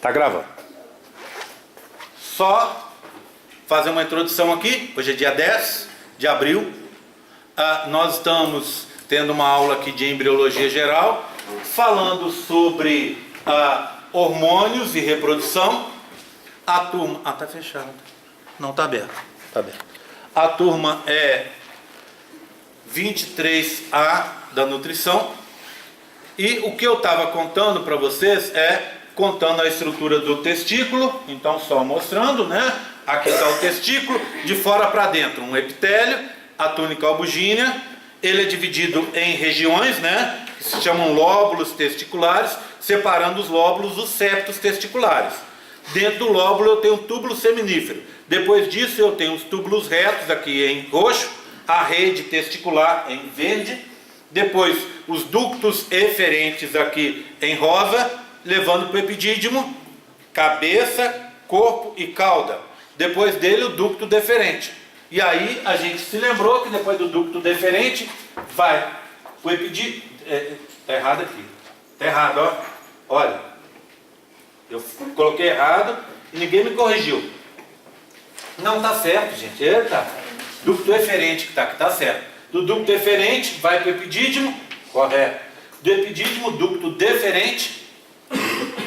Tá gravando. Só fazer uma introdução aqui. Hoje é dia 10 de abril. Nós estamos tendo uma aula aqui de embriologia geral, falando sobre hormônios e reprodução. A turma... tá fechado. Não, tá aberto. Tá aberto. A turma é 23A da nutrição. E o que eu estava contando para vocês contando a estrutura do testículo. Então, só mostrando, né? Aqui está o testículo, de fora para dentro, um epitélio, a túnica albugínea. Ele é dividido em regiões, né? Que se chamam lóbulos testiculares, separando os lóbulos dos septos testiculares. Dentro do lóbulo eu tenho um túbulo seminífero. Depois disso eu tenho os túbulos retos aqui em roxo, a rede testicular em verde. Depois os ductos eferentes aqui em rosa, levando para o epidídimo, cabeça, corpo e cauda. Depois dele o ducto deferente. E aí a gente se lembrou que depois do ducto deferente vai o epidídimo. Tá errado aqui. Tá errado, ó. Olha. Eu coloquei errado e ninguém me corrigiu. Não tá certo, gente. Eita. Ducto eferente que tá aqui, tá certo. Do ducto eferente vai para o epidídimo. Correto. Do epidídimo, ducto deferente.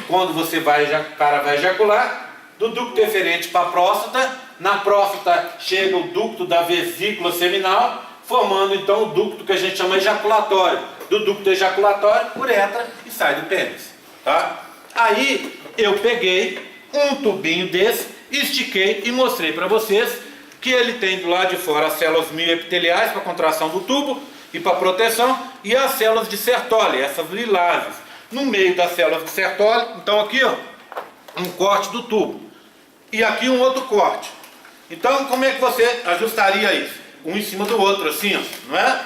Quando você vai, o cara vai ejacular. Do ducto eferente para a próstata. Na próstata chega o ducto da vesícula seminal, formando então o ducto que a gente chama ejaculatório. Do ducto ejaculatório, uretra e sai do pênis. Tá? Aí eu peguei um tubinho desse, estiquei e mostrei para vocês que ele tem do lado de fora as células mioepiteliais para contração do tubo e para proteção, e as células de Sertoli, essas lilases. No meio das células de Sertoli, então aqui ó, um corte do tubo. E aqui um outro corte. Então como é que você ajustaria isso? Um em cima do outro, assim, ó, não é?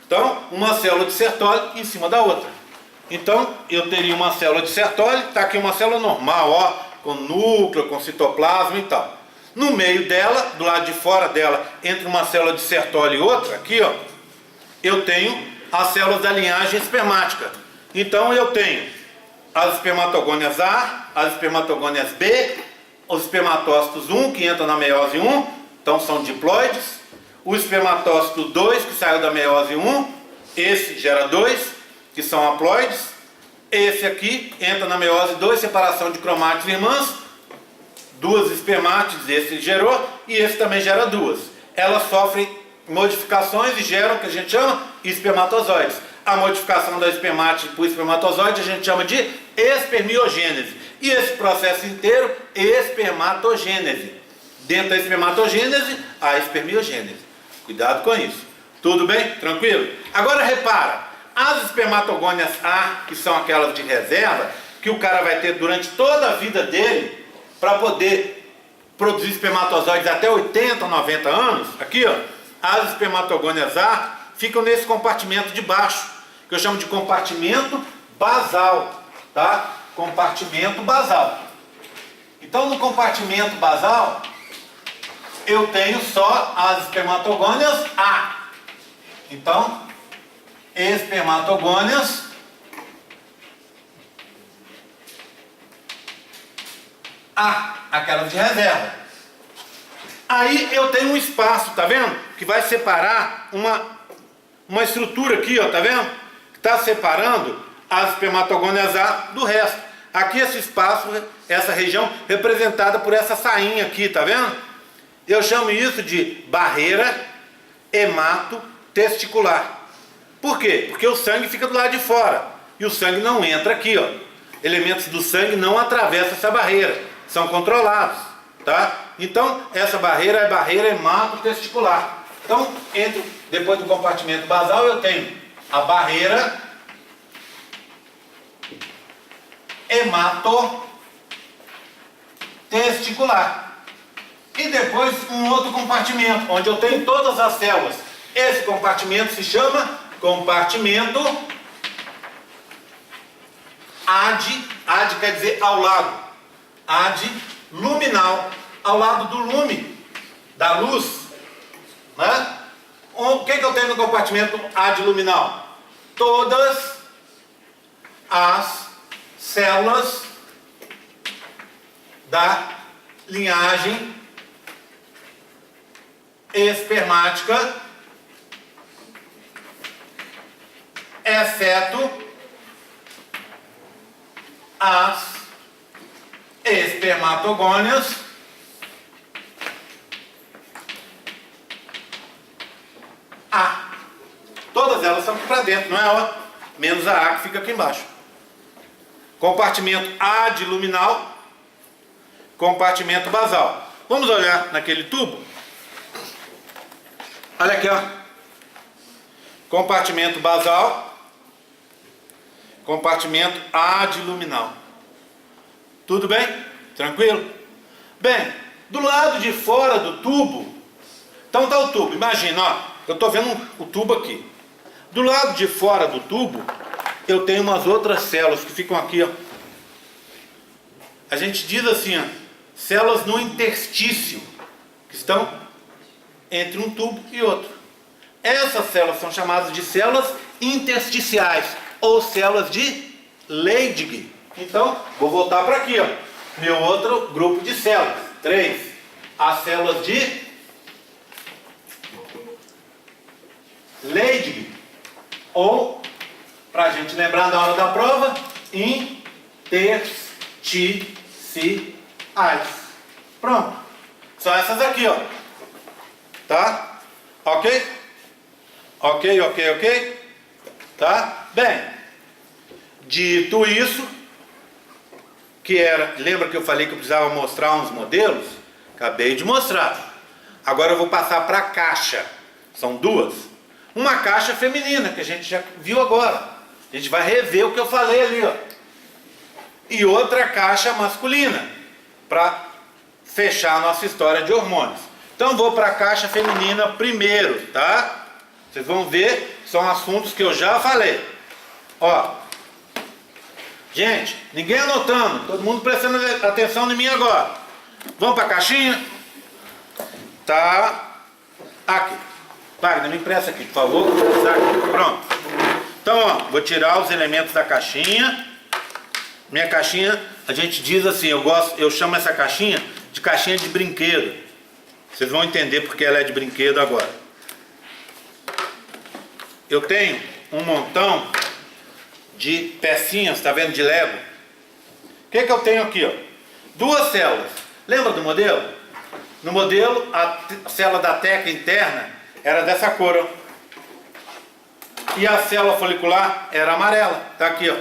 Então, uma célula de Sertoli em cima da outra. Então, eu teria uma célula de Sertoli, está aqui uma célula normal, ó, com núcleo, com citoplasma e tal. No meio dela, do lado de fora dela, entre uma célula de Sertoli e outra, aqui, ó, eu tenho as células da linhagem espermática. Então, eu tenho as espermatogônias A, as espermatogônias B, os espermatócitos 1, que entram na meiose 1, então são diploides. O espermatócito 2, que saiu da meiose 1, esse gera 2, que são haploides. Esse aqui entra na meiose 2, separação de cromátides irmãs, duas espermátides, esse gerou, e esse também gera duas. Elas sofrem modificações e geram o que a gente chama espermatozoides. A modificação da espermátide para o espermatozoide a gente chama de espermiogênese. E esse processo inteiro, espermatogênese. Dentro da espermatogênese, a espermiogênese. Cuidado com isso. Tudo bem? Tranquilo? Agora repara, as espermatogônias A, que são aquelas de reserva, que o cara vai ter durante toda a vida dele, para poder produzir espermatozoides até 80 ou 90 anos, aqui ó, as espermatogônias A ficam nesse compartimento de baixo, que eu chamo de compartimento basal, tá? Compartimento basal. Então no compartimento basal eu tenho só as espermatogônias A. Então, espermatogônias A, aquelas de reserva. Aí eu tenho um espaço, tá vendo? Que vai separar uma estrutura aqui, ó, tá vendo? Que está separando as espermatogônias A do resto. Aqui esse espaço, essa região representada por essa sainha aqui, tá vendo? Eu chamo isso de barreira hematotesticular. Por quê? Porque o sangue fica do lado de fora e o sangue não entra aqui, ó. Elementos do sangue não atravessam essa barreira, são controlados, tá? Então, essa barreira é barreira hematotesticular. Então, depois do compartimento basal, eu tenho a barreira hematotesticular. E depois um outro compartimento, onde eu tenho todas as células. Esse compartimento se chama compartimento AD quer dizer ao lado. AD luminal, ao lado do lume, da luz. Né? O que eu tenho no compartimento AD luminal? Todas as células da linhagem espermática, exceto as espermatogônias A. Todas elas são aqui para dentro, não é? Ó? Menos a A que fica aqui embaixo. Compartimento adiluminal, compartimento basal. Vamos olhar naquele tubo? Olha aqui, ó. Compartimento basal, compartimento adiluminal. Tudo bem? Tranquilo? Bem, do lado de fora do tubo, então tá o tubo. Imagina, ó, eu estou vendo o tubo aqui. Do lado de fora do tubo, eu tenho umas outras células que ficam aqui, ó. A gente diz assim, ó, células no interstício, que estão entre um tubo e outro. Essas células são chamadas de células intersticiais, ou células de Leydig. Então, vou voltar para aqui, ó. Meu outro grupo de células. 3. As células de Leydig. Ou, para a gente lembrar na hora da prova, intersticiais. Pronto. São essas aqui, ó. Tá? Ok? Ok? Tá? Bem, dito isso, que era, lembra que eu falei que eu precisava mostrar uns modelos? Acabei de mostrar. Agora eu vou passar para a caixa. São duas. Uma caixa feminina, que a gente já viu agora. A gente vai rever o que eu falei ali, ó. E outra caixa masculina, para fechar a nossa história de hormônios. Então vou para a caixa feminina primeiro, tá? Vocês vão ver, são assuntos que eu já falei. Ó, gente, ninguém anotando, todo mundo prestando atenção em mim agora. Vamos para a caixinha? Tá. Aqui. Wagner, me empresta aqui, por favor. Pronto. Então, ó, vou tirar os elementos da caixinha. Minha caixinha, a gente diz assim, eu chamo essa caixinha de caixinha de brinquedo. Vocês vão entender porque ela é de brinquedo agora. Eu tenho um montão de pecinhas, tá vendo, de Lego. O que eu tenho aqui, ó? Duas células. Lembra do modelo? No modelo, a célula da teca interna era dessa cor, ó. E a célula folicular era amarela, tá aqui, ó.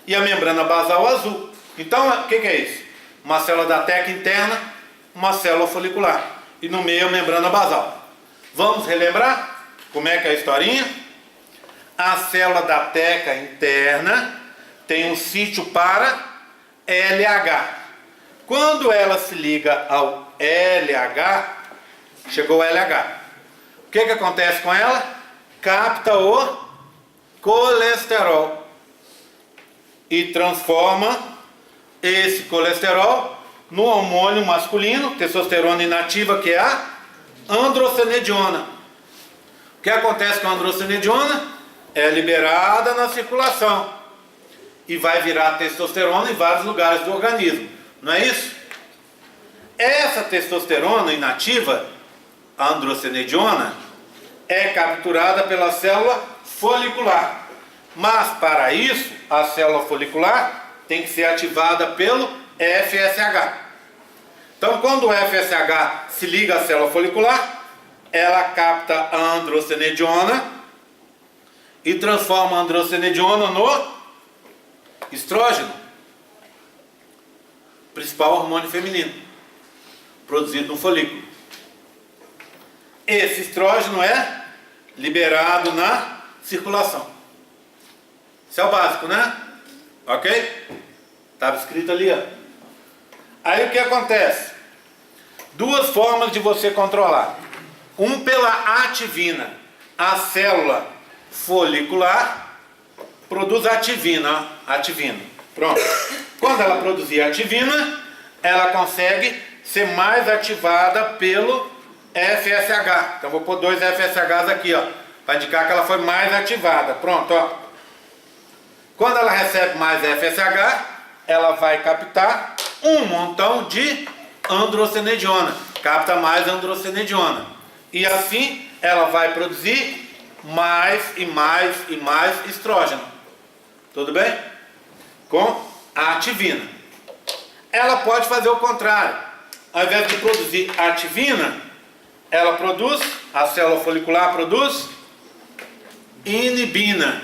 E a membrana basal azul. Então, o que é isso? Uma célula da teca interna, uma célula folicular. E no meio a membrana basal. Vamos relembrar como é que é a historinha? A célula da teca interna tem um sítio para LH. Quando ela se liga ao LH, chegou o LH. O que acontece com ela? Capta o colesterol e transforma esse colesterol no hormônio masculino, testosterona inativa, que é a androstenediona. O que acontece com a androstenediona? É liberada na circulação e vai virar testosterona em vários lugares do organismo, não é isso? Essa testosterona inativa, a androstenediona, é capturada pela célula folicular, mas para isso a célula folicular tem que ser ativada pelo FSH. Então, quando o FSH se liga à célula folicular, ela capta a androstenediona e transforma a androstenediona no estrógeno, principal hormônio feminino, produzido no folículo. Esse estrógeno é liberado na circulação. Isso é o básico, né? Ok? Estava escrito ali, ó. Aí o que acontece? Duas formas de você controlar. Um pela ativina. A célula folicular produz ativina. Ativina. Pronto. Quando ela produzir ativina, ela consegue ser mais ativada pelo FSH. Então vou pôr 2 FSHs aqui, ó, para indicar que ela foi mais ativada. Pronto, ó. Quando ela recebe mais FSH, ela vai captar um montão de androstenediona, capta mais androstenediona. E assim ela vai produzir mais e mais e mais estrógeno. Tudo bem? Com a ativina. Ela pode fazer o contrário. Ao invés de produzir ativina, ela produz, a célula folicular produz inibina.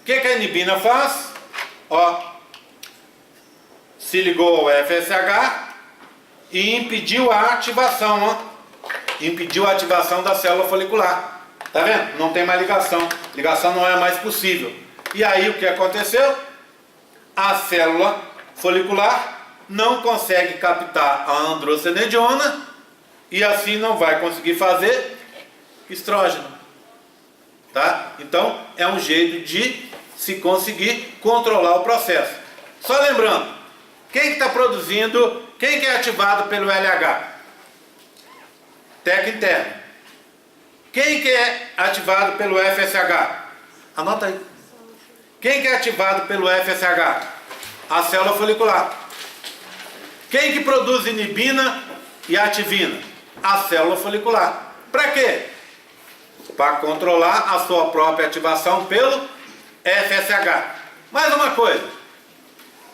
O que a inibina faz? Ó, se ligou ao FSH e impediu a ativação, ó. Impediu a ativação da célula folicular. Tá vendo? Não tem mais ligação. Ligação não é mais possível. E aí o que aconteceu? A célula folicular não consegue captar a androstenediona e assim não vai conseguir fazer estrógeno. Tá? Então é um jeito de se conseguir controlar o processo. Só lembrando, quem está produzindo, quem que é ativado pelo LH? Teca interna. Quem que é ativado pelo FSH? Anota aí. Quem que é ativado pelo FSH? A célula folicular. Quem que produz inibina e ativina? A célula folicular. Para quê? Para controlar a sua própria ativação pelo FSH. Mais uma coisa.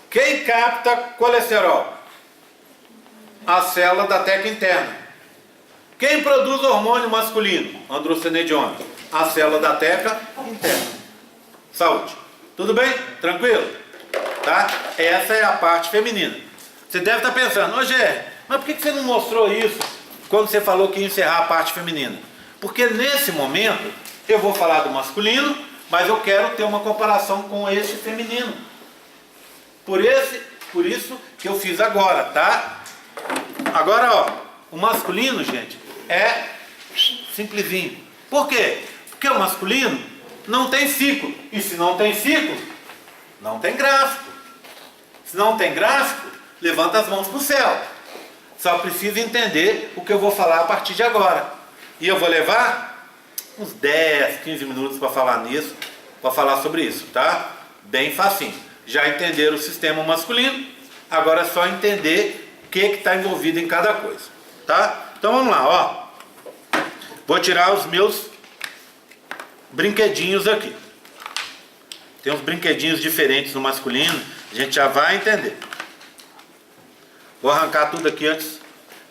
Quem capta colesterol? A célula da teca interna. Quem produz hormônio masculino? Androstenediona. A célula da teca interna. Saúde. Tudo bem? Tranquilo? Tá? Essa é a parte feminina. Você deve estar pensando, ô Gé, mas por que você não mostrou isso quando você falou que ia encerrar a parte feminina? Porque nesse momento eu vou falar do masculino, mas eu quero ter uma comparação com esse feminino. Por isso que eu fiz agora, tá? Agora, ó, o masculino, gente, é simplesinho. Por quê? Porque o masculino não tem ciclo. E se não tem ciclo, não tem gráfico. Se não tem gráfico, levanta as mãos para o céu. Só precisa entender o que eu vou falar a partir de agora. E eu vou levar uns 10, 15 minutos para falar nisso, para falar sobre isso, tá? Bem facinho. Já entenderam o sistema masculino, agora é só entender o que está envolvido em cada coisa, tá? Então vamos lá, ó. Vou tirar os meus brinquedinhos aqui. Tem uns brinquedinhos diferentes no masculino, a gente já vai entender. Vou arrancar tudo aqui antes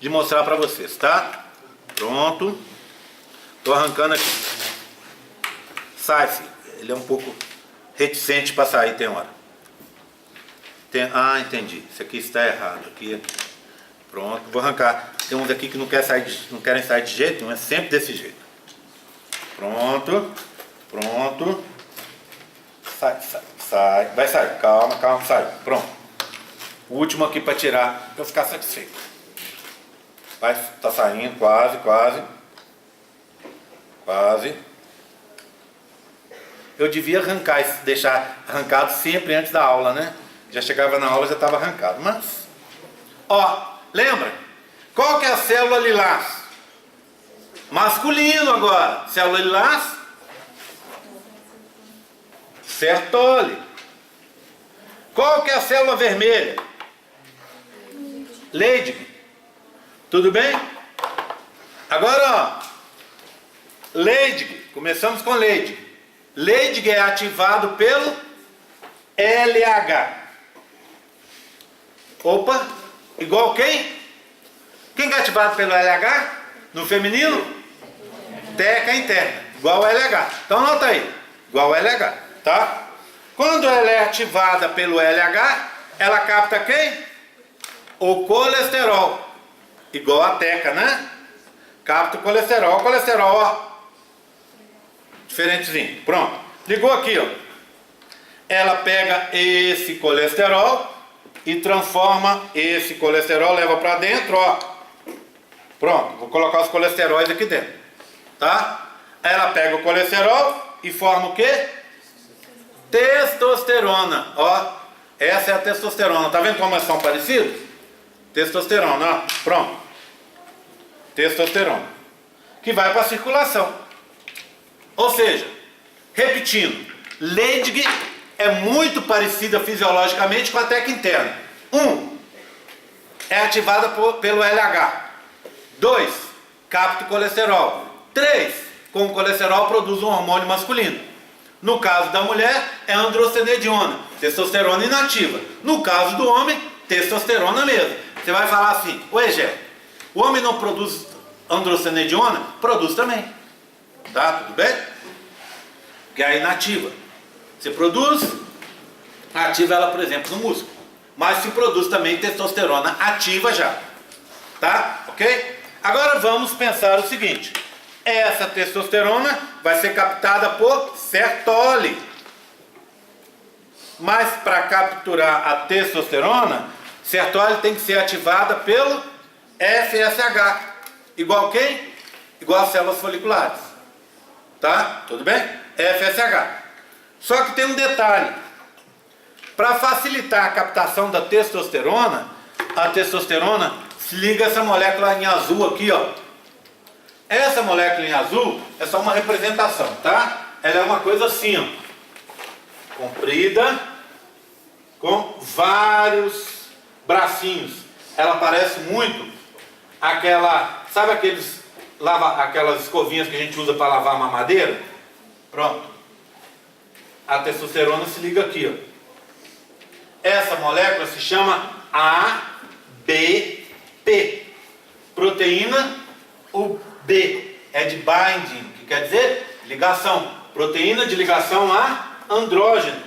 de mostrar para vocês, tá? Pronto. Tô arrancando aqui. Sai, filho. Ele é um pouco reticente para sair, tem hora. Entendi. Isso aqui está errado. Aqui. Pronto. Vou arrancar. Tem uns aqui que não querem sair de jeito nenhum. É sempre desse jeito. Pronto. Pronto. Sai. Vai sair. Calma. Sai. Pronto. O último aqui para tirar, para eu ficar satisfeito. Vai, tá saindo, quase. Eu devia arrancar, deixar arrancado sempre antes da aula, né? Já chegava na aula, já estava arrancado. Mas, ó, lembra? Qual que é a célula lilás? Masculino agora. Célula lilás? Sertoli. Qual que é a célula vermelha? Leydig. Tudo bem? Agora, ó. Leydig. Começamos com Leydig. Leydig é ativado pelo LH. Opa. Igual quem? Quem é ativado pelo LH? No feminino? Teca interna. Igual LH. Então anota aí. Igual LH. Tá? Quando ela é ativada pelo LH, ela capta quem? O colesterol. Igual a teca, né? Capta o colesterol. O colesterol, ó. Diferentezinho. Pronto. Ligou aqui, ó. Ela pega esse colesterol e transforma esse colesterol, leva para dentro, ó. Pronto. Vou colocar os colesteróis aqui dentro. Tá? Ela pega o colesterol e forma o quê? Testosterona. Ó. Essa é a testosterona. Tá vendo como elas são parecidas? Testosterona, ó. Pronto. Testosterona. Que vai para a circulação. Ou seja, repetindo, Leydig é muito parecida fisiologicamente com a teca interna. é ativada pelo LH. 2, capta o colesterol. 3, com o colesterol produz um hormônio masculino. No caso da mulher, é androstenediona, testosterona inativa. No caso do homem, testosterona mesmo. Você vai falar assim, ué, Gé, o homem não produz androstenediona? Produz também. Tá, tudo bem? Que é inativa. Você produz, ativa ela, por exemplo, no músculo. Mas se produz também testosterona ativa já. Tá? Ok? Agora vamos pensar o seguinte. Essa testosterona vai ser captada por Sertoli. Mas para capturar a testosterona, Sertoli tem que ser ativada pelo FSH. Igual quem? Igual as células foliculares. Tá? Tudo bem? FSH. Só que tem um detalhe. Para facilitar a captação da testosterona, a testosterona se liga a essa molécula em azul aqui, ó. Essa molécula em azul é só uma representação, tá? Ela é uma coisa assim, ó. Comprida, com vários bracinhos. Ela parece muito aquela, sabe aquelas escovinhas que a gente usa para lavar mamadeira? Pronto. A testosterona se liga aqui, ó. Essa molécula se chama ABP. Proteína, o B é de binding, que quer dizer ligação. Proteína de ligação a andrógenos.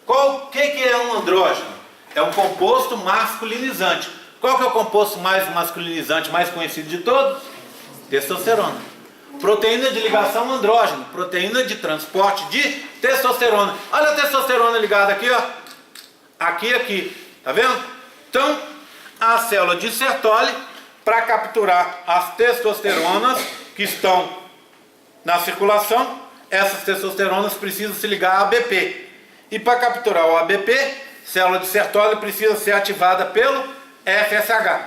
O que é um andrógeno? É um composto masculinizante. Qual que é o composto mais masculinizante, mais conhecido de todos? Testosterona. Proteína de ligação andrógeno. Proteína de transporte de testosterona. Olha a testosterona ligada aqui, ó. Aqui. Tá vendo? Então, a célula de Sertoli, para capturar as testosteronas que estão na circulação, essas testosteronas precisam se ligar a ABP. E para capturar o ABP, célula de Sertoli precisa ser ativada pelo FSH.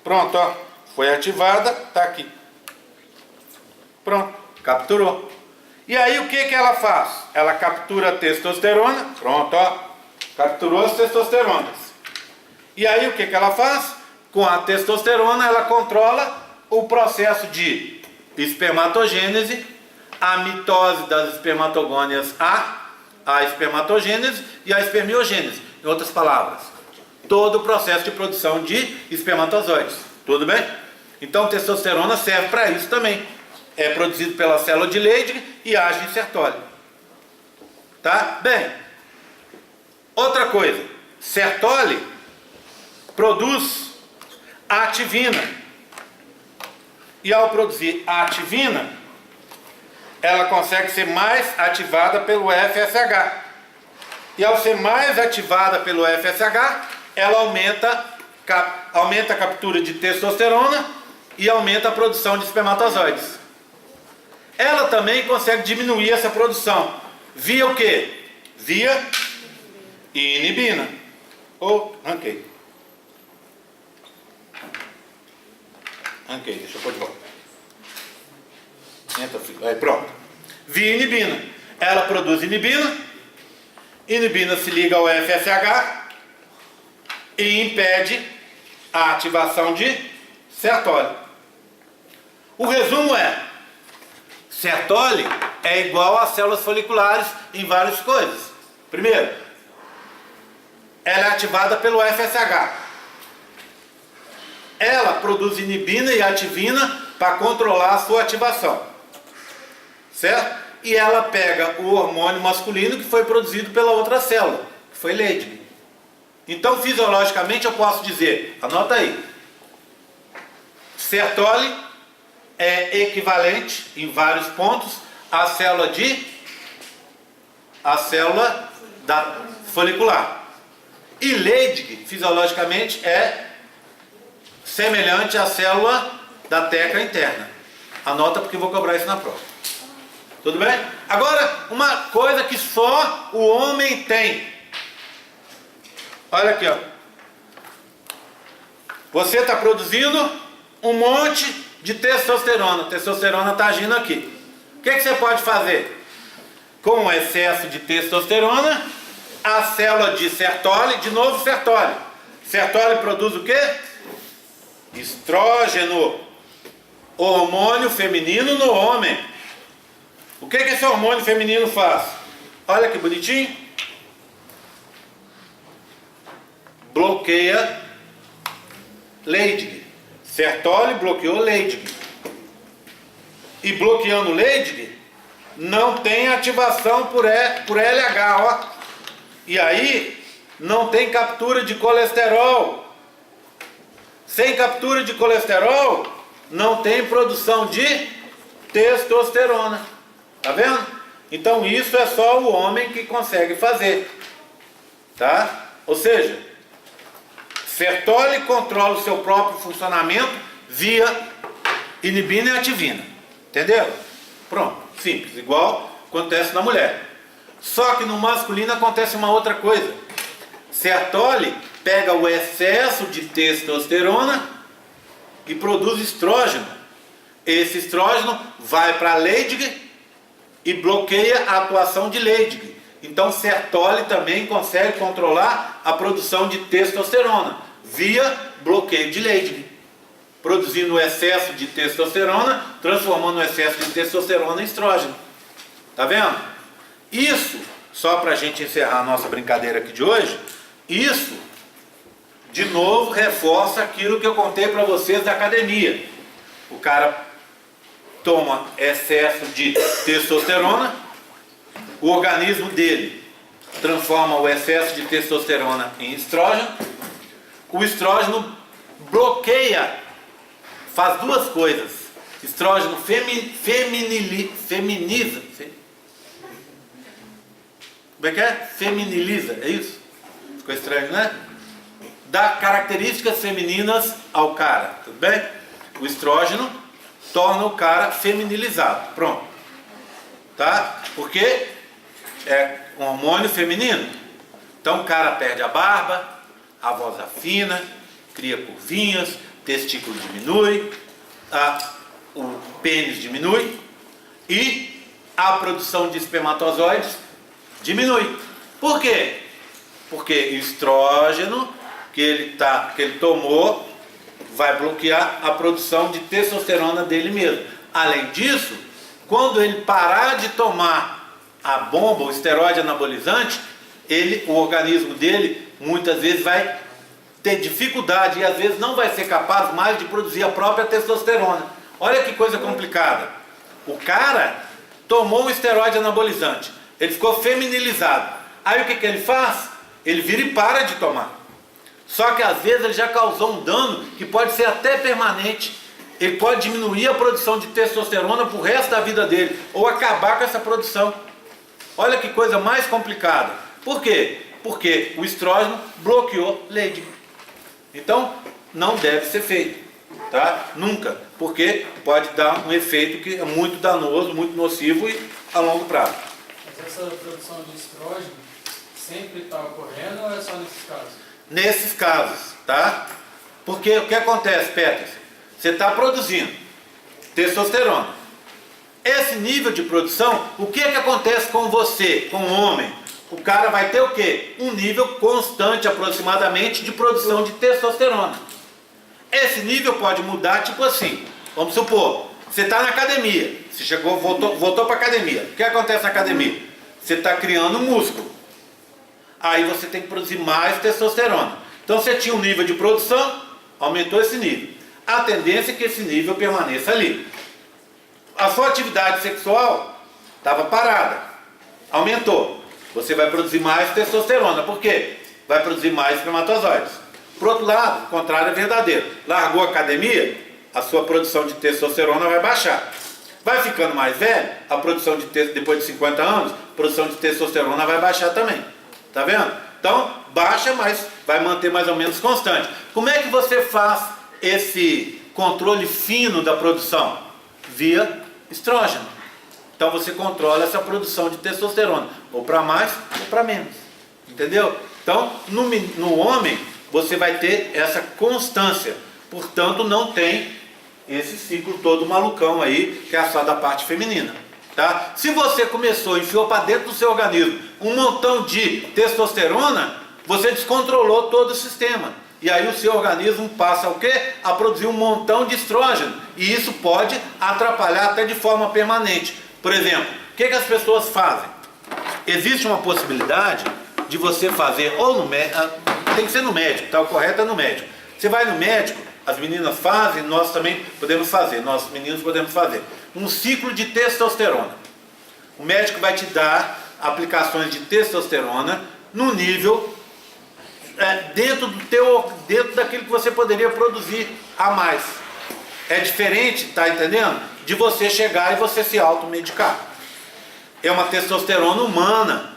Pronto, ó. Foi ativada, tá aqui. Pronto, capturou. E aí o que ela faz? Ela captura a testosterona. Pronto, ó. Capturou as testosteronas. E aí o que ela faz? Com a testosterona ela controla o processo de espermatogênese, a mitose das espermatogônias a espermatogênese e a espermiogênese. Em outras palavras, todo o processo de produção de espermatozoides. Tudo bem? Então testosterona serve para isso também. É produzido pela célula de Leydig e age em Sertoli. Tá? Bem, outra coisa, Sertoli produz a ativina. E ao produzir a ativina, ela consegue ser mais ativada pelo FSH. E ao ser mais ativada pelo FSH, ela aumenta a captura de testosterona e aumenta a produção de espermatozoides. Ela também consegue diminuir essa produção. Via o quê? Via inibina. Ranquei, deixa eu pôr de volta. Entra, aí, pronto. Via inibina. Ela produz inibina. Inibina se liga ao FSH e impede a ativação de Sertoli. O resumo é: Sertoli é igual às células foliculares em várias coisas. Primeiro, ela é ativada pelo FSH. Ela produz inibina e ativina para controlar a sua ativação. Certo? E ela pega o hormônio masculino que foi produzido pela outra célula, que foi Leydig. Então, fisiologicamente, eu posso dizer, anota aí, Sertoli é equivalente em vários pontos à célula da folicular. E Leydig, fisiologicamente, é semelhante à célula da teca interna. Anota porque eu vou cobrar isso na prova. Tudo bem? Agora, uma coisa que só o homem tem. Olha aqui, ó. Você está produzindo um monte de testosterona. A testosterona está agindo aqui. O que você pode fazer? Com o excesso de testosterona, a célula de Sertoli, de novo Sertoli. Sertoli produz o quê? Estrógeno, hormônio feminino no homem. O que esse hormônio feminino faz? Olha que bonitinho. Bloqueia Leydig. Sertoli bloqueou Leydig. E bloqueando Leydig, não tem ativação por LH, ó. E aí, não tem captura de colesterol. Sem captura de colesterol, não tem produção de testosterona. Tá vendo? Então isso é só o homem que consegue fazer. Tá? Ou seja, Sertoli controla o seu próprio funcionamento via inibina e ativina. Entendeu? Pronto, simples. Igual acontece na mulher. Só que no masculino acontece uma outra coisa. Sertoli pega o excesso de testosterona e produz estrógeno. Esse estrógeno vai para a Leydig e bloqueia a atuação de Leydig. Então Sertoli também consegue controlar a produção de testosterona via bloqueio de Leydig, produzindo o excesso de testosterona, transformando o excesso de testosterona em estrógeno. Tá vendo? Isso, só para a gente encerrar a nossa brincadeira aqui de hoje, isso, de novo, reforça aquilo que eu contei para vocês da academia. O cara toma excesso de testosterona, o organismo dele transforma o excesso de testosterona em estrógeno, o estrógeno bloqueia, faz duas coisas. Estrógeno feminiza. Como é que é? Feminiliza, é isso? Ficou estranho, né? Dá características femininas ao cara, tudo bem? O estrógeno torna o cara feminilizado, pronto. Tá? Porque é um hormônio feminino. Então o cara perde a barba, a voz afina, cria curvinhas, testículo diminui, o pênis diminui e a produção de espermatozoides diminui. Por quê? Porque o estrógeno que ele tomou vai bloquear a produção de testosterona dele mesmo. Além disso, quando ele parar de tomar a bomba, o esteroide anabolizante, o organismo dele muitas vezes vai ter dificuldade e às vezes não vai ser capaz mais de produzir a própria testosterona. Olha que coisa complicada. O cara tomou um esteroide anabolizante, ele ficou feminilizado. Aí o que ele faz? Ele vira e para de tomar. Só que às vezes ele já causou um dano que pode ser até permanente. Ele pode diminuir a produção de testosterona para o resto da vida dele, ou acabar com essa produção. Olha que coisa mais complicada. Por quê? Porque o estrógeno bloqueou Leydig. Então, não deve ser feito, tá? Nunca, porque pode dar um efeito que é muito danoso, muito nocivo e a longo prazo. Mas essa produção de estrógeno sempre está ocorrendo ou é só nesses casos? Nesses casos, tá? Porque o que acontece, Peters? Você está produzindo testosterona. Esse nível de produção, o que acontece com você, com o homem? O cara vai ter o quê? Um nível constante, aproximadamente, de produção de testosterona. Esse nível pode mudar, tipo assim, vamos supor, você está na academia, você chegou, voltou para a academia. O que acontece na academia? Você está criando músculo. Aí você tem que produzir mais testosterona. Então você tinha um nível de produção, aumentou esse nível. A tendência é que esse nível permaneça ali. A sua atividade sexual estava parada, aumentou. Você vai produzir mais testosterona. Por quê? Vai produzir mais espermatozoides. Por outro lado, o contrário é verdadeiro. Largou a academia, a sua produção de testosterona vai baixar. Vai ficando mais velho, a produção de depois de 50 anos, a produção de testosterona vai baixar também. Tá vendo? Então, baixa, mas vai manter mais ou menos constante. Como é que você faz esse controle fino da produção? Via estrógeno. Então você controla essa produção de testosterona, ou para mais ou para menos. Entendeu? Então, no homem, você vai ter essa constância. Portanto, não tem esse ciclo todo malucão aí, que é só da parte feminina. Tá? Se você começou, enfiou para dentro do seu organismo um montão de testosterona, você descontrolou todo o sistema. e aí o seu organismo passa o quê? A produzir um montão de estrógeno, e isso pode atrapalhar até de forma permanente. Por exemplo, o que as pessoas fazem? Existe uma possibilidade de você fazer, ou no médico, tem que ser no médico, tá? O correto é no médico. Você vai no médico, as meninas fazem, nós também podemos fazer, nós meninos podemos fazer, um ciclo de testosterona. O médico vai te dar aplicações de testosterona no nível dentro daquilo que você poderia produzir a mais. É diferente, tá entendendo? De você chegar e você se automedicar. É uma testosterona humana,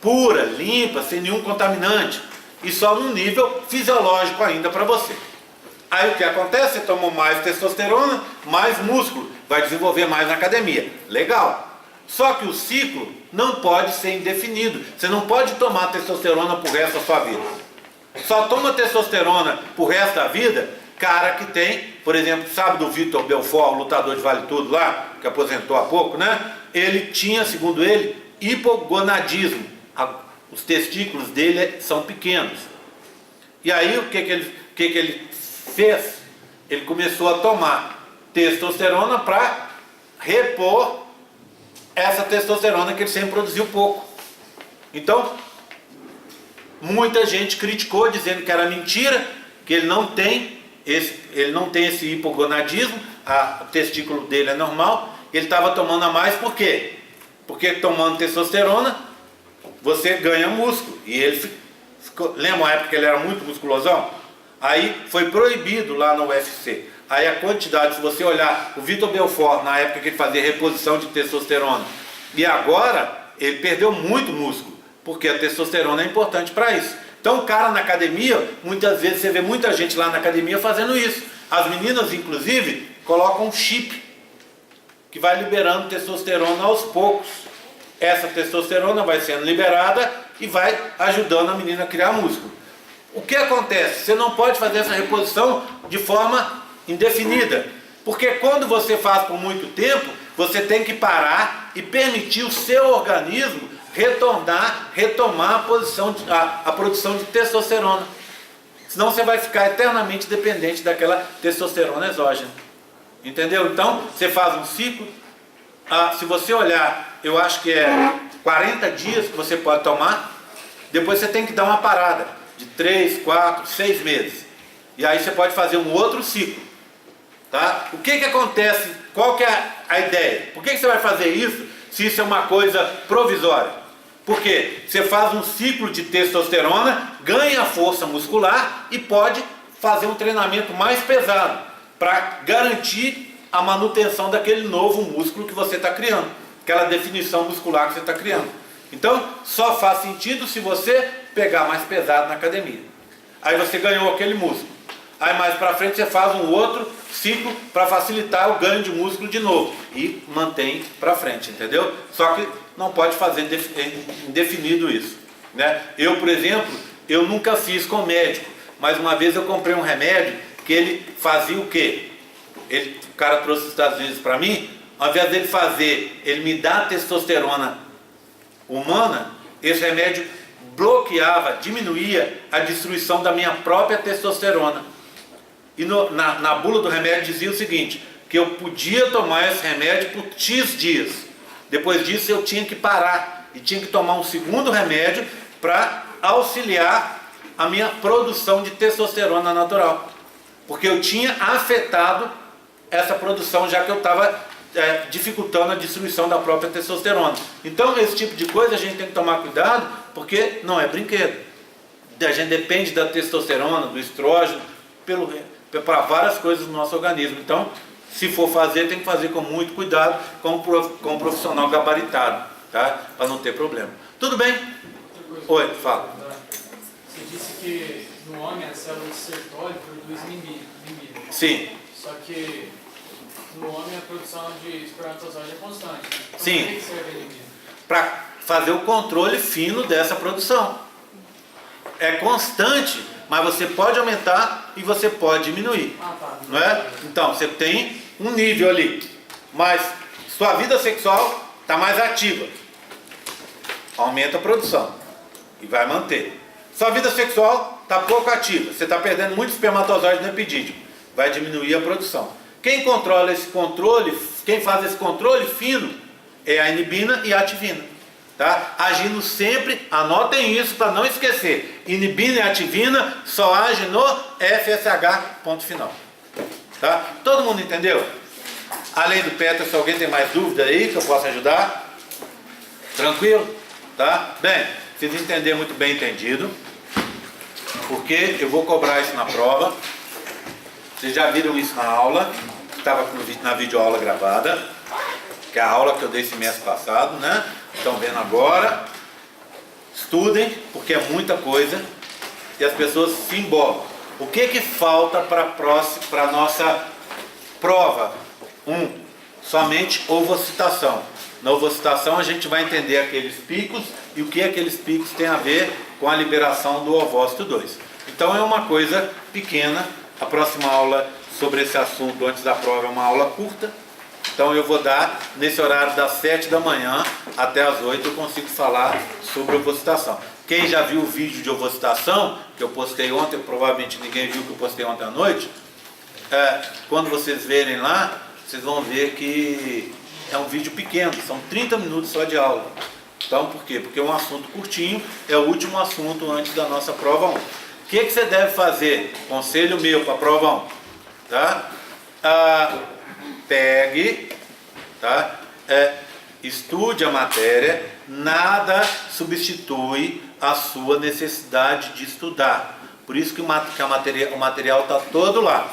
pura, limpa, sem nenhum contaminante, e só num nível fisiológico ainda para você. Aí o que acontece? Você toma mais testosterona, mais músculo, vai desenvolver mais na academia. Legal. Só que o ciclo não pode ser indefinido. Você não pode tomar testosterona pro resto da sua vida. Só toma testosterona pro resto da vida cara que tem, por exemplo, sabe do Vitor Belfort, o lutador de Vale Tudo lá, que aposentou há pouco, né? Ele tinha, segundo ele, hipogonadismo. Os testículos dele são pequenos. E aí o que ele fez? Ele começou a tomar testosterona para repor essa testosterona que ele sempre produziu pouco. Então, muita gente criticou, dizendo que era mentira, que ele não tem esse hipogonadismo, o testículo dele é normal, ele estava tomando a mais, por quê? Porque tomando testosterona, você ganha músculo, e ele ficou, lembra uma época que ele era muito musculosão? Aí foi proibido lá no UFC. Aí a quantidade, se você olhar o Vitor Belfort, na época que ele fazia reposição de testosterona, e agora ele perdeu muito músculo, porque a testosterona é importante para isso. Então o cara na academia, muitas vezes você vê muita gente lá na academia fazendo isso. As meninas, inclusive, colocam um chip que vai liberando testosterona aos poucos. Essa testosterona vai sendo liberada e vai ajudando a menina a criar músculo. O que acontece? Você não pode fazer essa reposição de forma indefinida, porque quando você faz por muito tempo, você tem que parar e permitir o seu organismo retomar a produção de testosterona. Senão você vai ficar eternamente dependente daquela testosterona exógena. Entendeu? Então, você faz um ciclo. Se você olhar, eu acho que é 40 dias que você pode tomar. Depois você tem que dar uma parada de 3, 4, 6 meses. E aí você pode fazer um outro ciclo. Tá? O que acontece? Qual que é a ideia? Por que você vai fazer isso se isso é uma coisa provisória? Porque você faz um ciclo de testosterona, ganha força muscular e pode fazer um treinamento mais pesado para garantir a manutenção daquele novo músculo que você está criando, aquela definição muscular que você está criando. Então, só faz sentido se você pegar mais pesado na academia. Aí você ganhou aquele músculo. Aí mais para frente você faz um outro ciclo para facilitar o ganho de músculo de novo e mantém para frente, entendeu? Só que não pode fazer indefinido isso, né? Eu, por exemplo, eu nunca fiz com médico, mas uma vez eu comprei um remédio que ele fazia o quê? O cara trouxe dos Estados Unidos para mim, ao invés dele ele me dá testosterona humana, esse remédio bloqueava, diminuía a destruição da minha própria testosterona. E na bula do remédio dizia o seguinte, que eu podia tomar esse remédio por X dias. Depois disso eu tinha que parar e tinha que tomar um segundo remédio para auxiliar a minha produção de testosterona natural. Porque eu tinha afetado essa produção, já que eu estava dificultando a destruição da própria testosterona. Então esse tipo de coisa a gente tem que tomar cuidado, porque não é brinquedo. A gente depende da testosterona, do estrógeno, para várias coisas no nosso organismo. Então, se for fazer, tem que fazer com muito cuidado, com um profissional gabaritado, tá? Para não ter problema. Tudo bem? Oi, fala. Você disse que no homem a célula de Sertoli produz libido. Sim. Só que no homem a produção de espermatozoide é constante. Então, sim. Para que serve a libido? Para fazer o controle fino dessa produção. É constante, mas você pode aumentar e você pode diminuir. Tá. Não é? Então, você tem um nível ali, mas sua vida sexual está mais ativa. Aumenta a produção e vai manter. Sua vida sexual está pouco ativa, você está perdendo muito espermatozoide no epidídimo, vai diminuir a produção. Quem controla esse controle, quem faz esse controle fino é a inibina e a ativina, tá? Agindo sempre, anotem isso para não esquecer, inibina e ativina só agem no FSH, ponto final, tá? Todo mundo entendeu? Além do Peter, se alguém tem mais dúvida aí que eu possa ajudar, tranquilo? Tá? Bem, vocês entenderam muito bem entendido, porque eu vou cobrar isso na prova. Vocês já viram isso na aula, que estava na videoaula gravada, que é a aula que eu dei esse mês passado, né? Estão vendo agora. Estudem, porque é muita coisa e as pessoas se embolam. O que falta para a nossa prova? Somente ovocitação. Na ovocitação a gente vai entender aqueles picos e o que aqueles picos têm a ver com a liberação do ovócito 2. Então é uma coisa pequena. A próxima aula sobre esse assunto antes da prova é uma aula curta. Então eu vou dar nesse horário das 7 da manhã até as 8 eu consigo falar sobre ovocitação. Quem já viu o vídeo de ovocitação, que eu postei ontem, provavelmente ninguém viu que eu postei ontem à noite, quando vocês verem lá, vocês vão ver que é um vídeo pequeno, são 30 minutos só de aula. Então, por quê? Porque é um assunto curtinho, é o último assunto antes da nossa prova 1. O que você deve fazer? Conselho meu para a prova 1. Tá? Pegue, tá? Estude a matéria, nada substitui a sua necessidade de estudar. Por isso que o material está todo lá.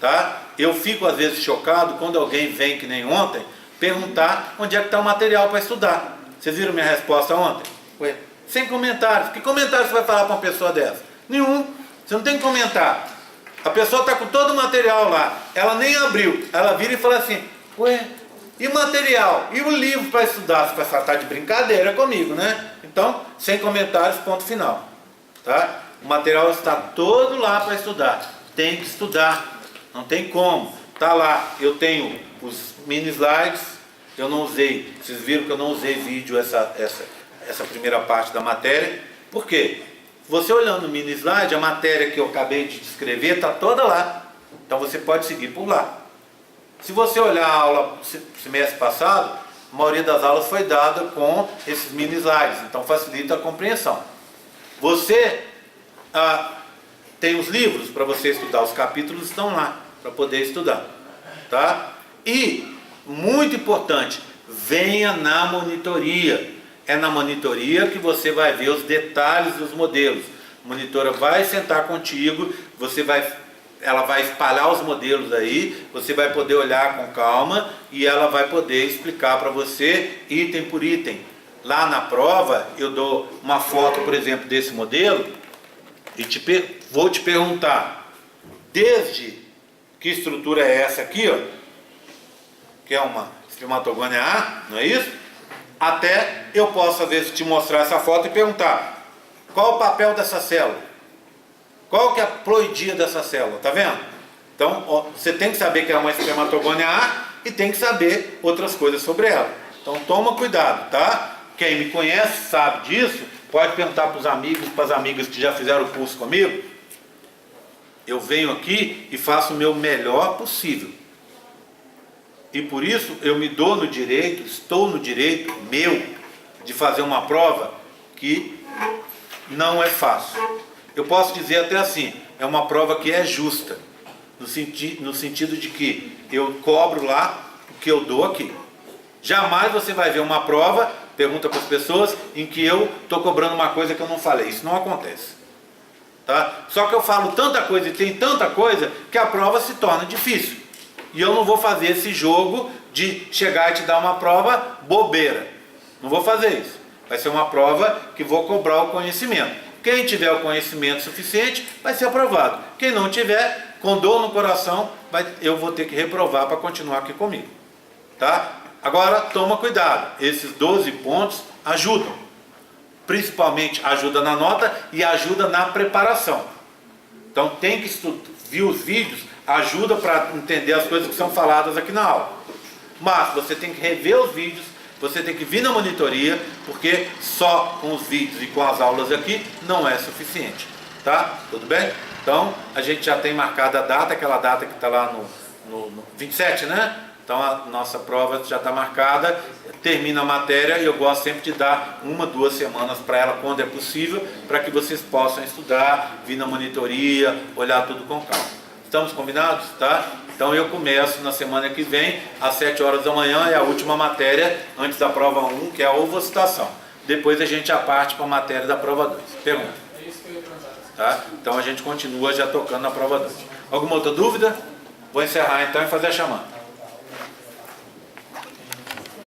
Tá? Eu fico às vezes chocado quando alguém vem, que nem ontem, perguntar onde é que está o material para estudar. Vocês viram minha resposta ontem? Ué, sem comentários. Que comentário você vai falar para uma pessoa dessa? Nenhum. Você não tem que comentar. A pessoa está com todo o material lá, ela nem abriu. Ela vira e fala assim, ué, e o material? E o livro para estudar? Você vai falar, tá de brincadeira comigo, né? Então, sem comentários, ponto final. Tá? O material está todo lá para estudar. Tem que estudar. Não tem como. Tá lá. Eu tenho os mini slides. Eu não usei. Vocês viram que eu não usei vídeo essa primeira parte da matéria. Por quê? Você olhando o mini slide, a matéria que eu acabei de descrever está toda lá. Então você pode seguir por lá. Se você olhar a aula semestre passado, a maioria das aulas foi dada com esses mini slides. Então facilita a compreensão. Você tem os livros para você estudar, os capítulos estão lá para poder estudar, tá? E, muito importante, venha na monitoria. É na monitoria que você vai ver os detalhes dos modelos. A monitora vai sentar contigo, ela vai espalhar os modelos aí, você vai poder olhar com calma e ela vai poder explicar para você item por item. Lá na prova eu dou uma foto, por exemplo, desse modelo e vou te perguntar, desde que estrutura é essa aqui, ó, que é uma espermatogônia A, não é isso? Até eu posso às vezes te mostrar essa foto e perguntar, qual o papel dessa célula? Qual que é a ploidia dessa célula? Tá vendo? Então, ó, você tem que saber que é uma espermatogônia A e tem que saber outras coisas sobre ela. Então toma cuidado, tá? Quem me conhece sabe disso, pode perguntar para os amigos, para as amigas que já fizeram o curso comigo. Eu venho aqui e faço o meu melhor possível. E por isso eu me dou no direito, estou no direito meu, de fazer uma prova que não é fácil. Eu posso dizer até assim, é uma prova que é justa, no sentido de que eu cobro lá o que eu dou aqui. Jamais você vai ver uma prova, pergunta para as pessoas, em que eu estou cobrando uma coisa que eu não falei. Isso não acontece. Tá? Só que eu falo tanta coisa e tem tanta coisa que a prova se torna difícil. E eu não vou fazer esse jogo de chegar e te dar uma prova bobeira. Não vou fazer isso. Vai ser uma prova que vou cobrar o conhecimento. Quem tiver o conhecimento suficiente vai ser aprovado. Quem não tiver, com dor no coração, eu vou ter que reprovar para continuar aqui comigo. Tá? Agora, toma cuidado. Esses 12 pontos ajudam. Principalmente ajuda na nota e ajuda na preparação. Então tem que ver os vídeos, ajuda para entender as coisas que são faladas aqui na aula. Mas você tem que rever os vídeos, você tem que vir na monitoria, porque só com os vídeos e com as aulas aqui não é suficiente. tá? Tudo bem? Então, a gente já tem marcada a data, aquela data que está lá no 27, né? Então, a nossa prova já está marcada, termina a matéria e eu gosto sempre de dar 1, 2 semanas para ela, quando é possível, para que vocês possam estudar, vir na monitoria, olhar tudo com calma. Estamos combinados? Tá? Então, eu começo na semana que vem, às 7 horas da manhã, é a última matéria, antes da prova 1, que é a ovocitação. Depois a gente já parte para a matéria da prova 2. Pergunta? É isso que eu ia perguntar. Tá? Então, a gente continua já tocando na prova 2. Alguma outra dúvida? Vou encerrar então e fazer a chamada.